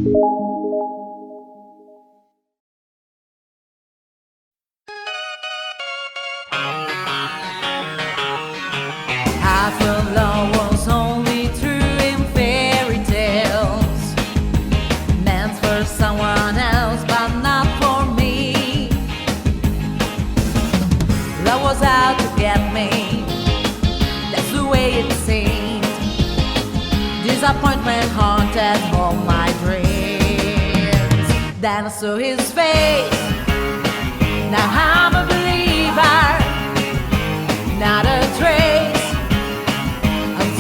I thought love was only true in fairy tales, meant for someone else but not for me. Love was out to get me, that's the way it seemed. Disappointment haunted all my dreams. Then I saw his face, now I'm a believer, not a trace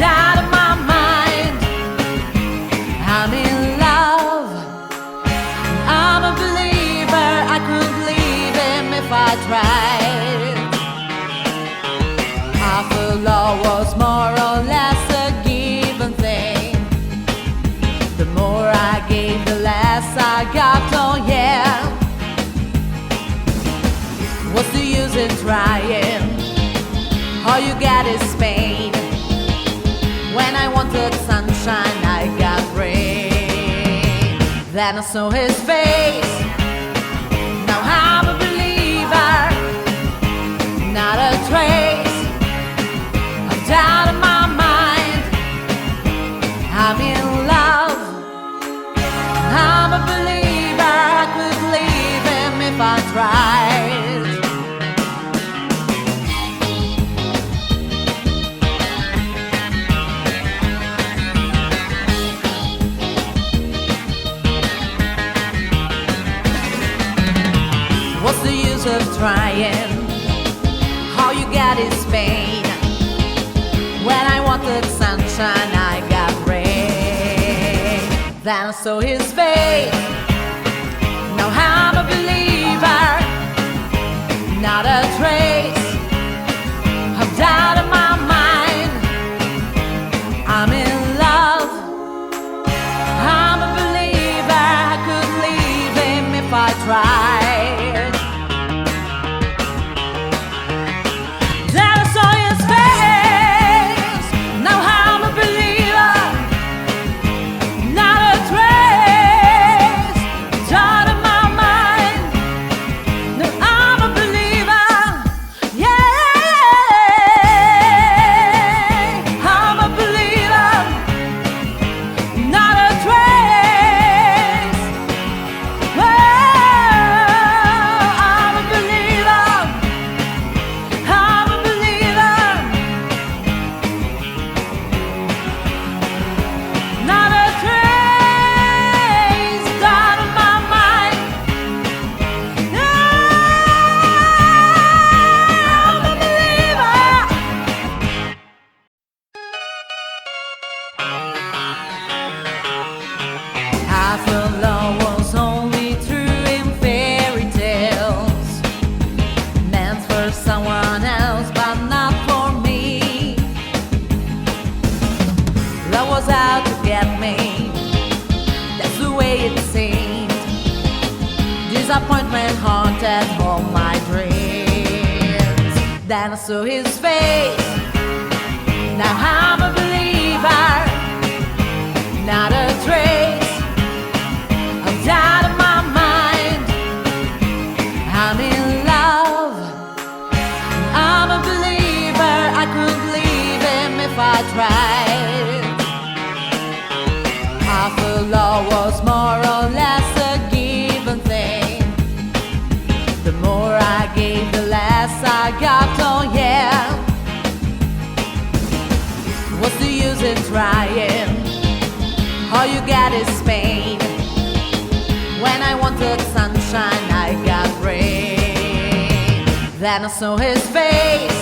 out of my mind. I'm in love, I'm a believer. I could leave him if I tried. I thought love was more or less a given thing. The more I gave, the less I got. Oh yeah, what's the use in trying? All you get is pain. When I wanted sunshine, I got rain. Then I saw his face, now I'm a believer, not a trace of doubt in my mind. I'm in love, I'm a believer. I could leave him if I tried. What's the use of trying? All you get is pain. When I wanted sunshine, I got rain. Then I saw his face, now I'm a believer, not a trace of doubt in my mind. I'm in love, I'm a believer. I could leave him if I tried. I thought love was only true in fairy tales, meant for someone else but not for me. Love was out to get me, that's the way it seemed. Disappointment haunted all my dreams. Then I saw his face, now I'm a believer, not a trace out of my mind. I'm in love, I'm a believer. I could leave him if I tried. I thought love was more or less a given thing. The more I gave, the less I got. Oh yeah, what's the use in trying? All you get is pain. When I wanted sunshine, I got rain. Then I saw his face,